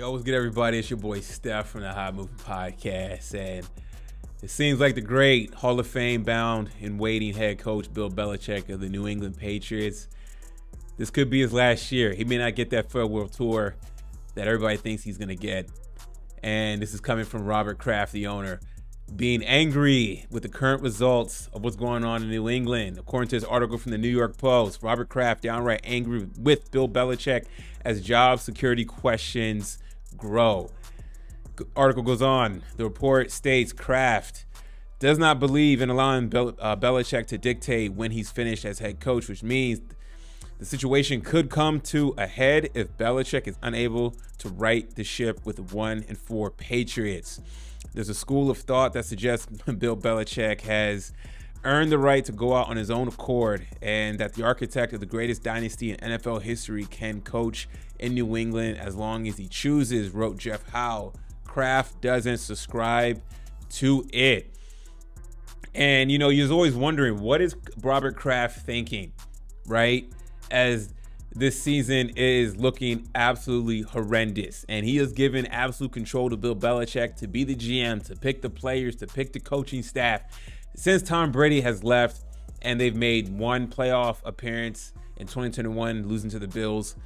Yo, what's good, everybody? It's your boy Steph from the Hot Moving Podcast, and it seems like the great Hall of Fame bound and waiting head coach Bill Belichick of the New England Patriots. This could be his last year. He may not get that farewell tour that everybody thinks he's going to get. And this is coming from Robert Kraft, the owner, being angry with the current results of what's going on in New England. According to his article from the New York Post, Robert Kraft downright angry with Bill Belichick as job security questions grow. Article goes on. The report states Kraft does not believe in allowing Belichick to dictate when he's finished as head coach, which means the situation could come to a head if Belichick is unable to right the ship with the 1-4 Patriots. There's a school of thought that suggests Bill Belichick has earned the right to go out on his own accord and that the architect of the greatest dynasty in NFL history can coach in New England as long as he chooses, wrote Jeff Howe. Kraft doesn't subscribe to it. And, you're always wondering, what is Robert Kraft thinking, right? As this season is looking absolutely horrendous. And he has given absolute control to Bill Belichick to be the GM, to pick the players, to pick the coaching staff. Since Tom Brady has left and they've made one playoff appearance in 2021, losing to the Bills.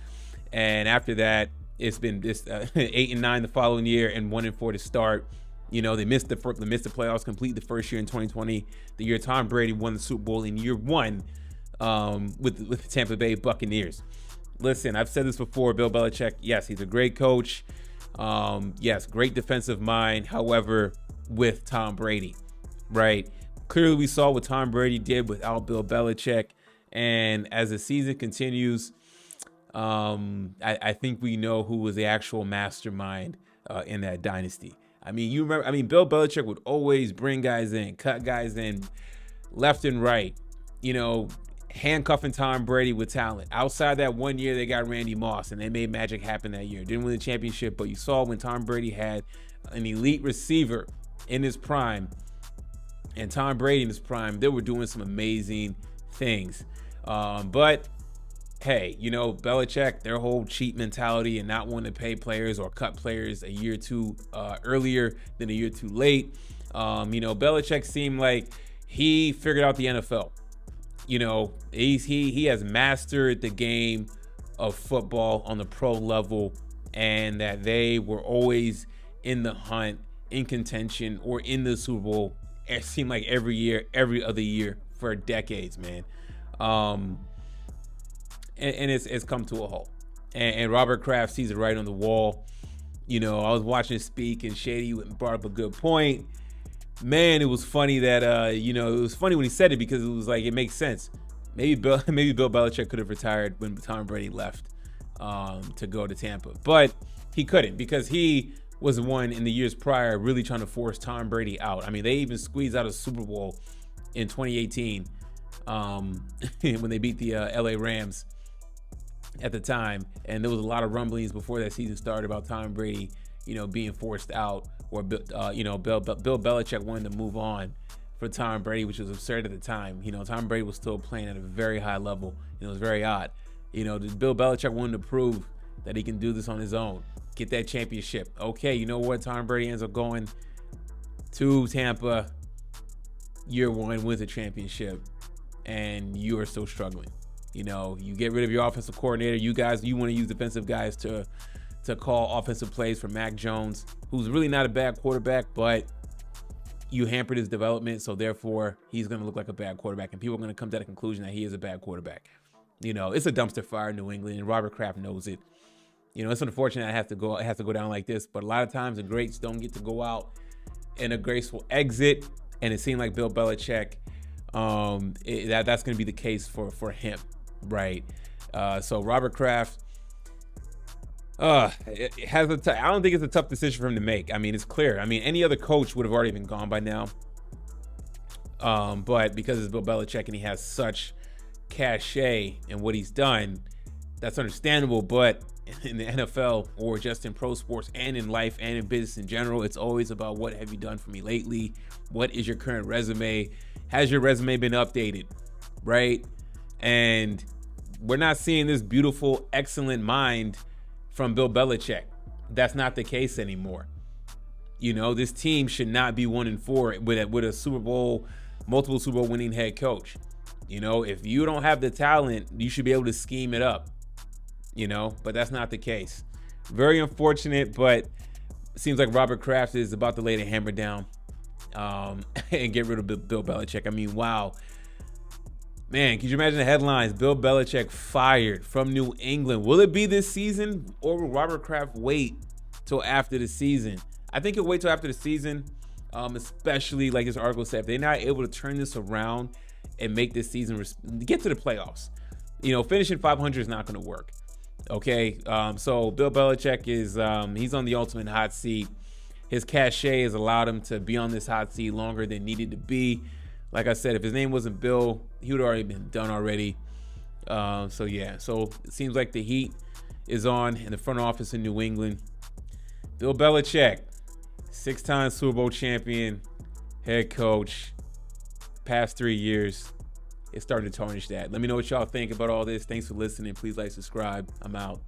And after that, it's been this 8-9 the following year and 1-4 to start. They missed the playoffs complete the first year in 2020, the year Tom Brady won the Super Bowl in year one with the Tampa Bay Buccaneers. Listen, I've said this before, Bill Belichick, yes, he's a great coach. Yes, great defensive mind. However, with Tom Brady, right? Clearly, we saw what Tom Brady did without Bill Belichick. And as the season continues, I think we know who was the actual mastermind in that dynasty. Bill Belichick would always bring guys in, cut guys in left and right, handcuffing Tom Brady with talent. Outside that 1 year, they got Randy Moss, and they made magic happen that year. Didn't win the championship, but you saw when Tom Brady had an elite receiver in his prime and Tom Brady in his prime, they were doing some amazing things. But hey, Belichick, their whole cheat mentality and not wanting to pay players or cut players a year too earlier than a year too late. Belichick seemed like he figured out the NFL. He has mastered the game of football on the pro level, and that they were always in the hunt, in contention, or in the Super Bowl. It seemed like every year, every other year for decades, man. And it's come to a halt. And Robert Kraft sees it right on the wall. I was watching him speak, and Shady brought up a good point. Man, it was funny that it was funny when he said it, because it was like, it makes sense. Maybe Bill Belichick could have retired when Tom Brady left to go to Tampa, but he couldn't, because he was the one in the years prior really trying to force Tom Brady out. They even squeezed out a Super Bowl in 2018 when they beat the LA Rams at the time, and there was a lot of rumblings before that season started about Tom Brady, being forced out, or Bill Belichick wanted to move on for Tom Brady, which was absurd at the time. Tom Brady was still playing at a very high level. It was very odd. Bill Belichick wanted to prove that he can do this on his own, get that championship. Okay, you know what? Tom Brady ends up going to Tampa, year one, wins a championship, and you are still struggling. You get rid of your offensive coordinator. You want to use defensive guys to call offensive plays for Mac Jones, who's really not a bad quarterback, but you hampered his development, so therefore he's going to look like a bad quarterback, and people are going to come to the conclusion that he is a bad quarterback. It's a dumpster fire in New England, and Robert Kraft knows it. It's unfortunate it has to go down like this, but a lot of times the greats don't get to go out in a graceful exit, and it seemed like Bill Belichick, that's going to be the case for him, right? So Robert Kraft, it has I don't think it's a tough decision for him to make. It's clear. Any other coach would have already been gone by now. But because it's Bill Belichick and he has such cachet in what he's done, that's understandable. But in the NFL, or just in pro sports and in life and in business in general, it's always about, what have you done for me lately? What is your current resume? Has your resume been updated? Right? And we're not seeing this beautiful, excellent mind from Bill Belichick, That's not the case anymore. This team should not be 1-4 with a Super Bowl, multiple Super Bowl winning head coach. If you don't have the talent, you should be able to scheme it up. But that's not the case. Very unfortunate, but it seems like Robert Kraft is about to lay the hammer down and get rid of Bill Belichick. I mean, wow. Man, can you imagine the headlines? Bill Belichick fired from New England. Will it be this season, or will Robert Kraft wait till after the season? I think he'll wait till after the season, especially like this article said, if they're not able to turn this around and make this season get to the playoffs. Finishing 500 is not going to work. Okay, so Bill Belichick is he's on the ultimate hot seat. His cachet has allowed him to be on this hot seat longer than needed to be. Like I said, if his name wasn't Bill, he would have already been done already. So it seems like the heat is on in the front office in New England. Bill Belichick, 6-time Super Bowl champion, head coach, past 3 years. It's starting to tarnish that. Let me know what y'all think about all this. Thanks for listening. Please like, subscribe. I'm out.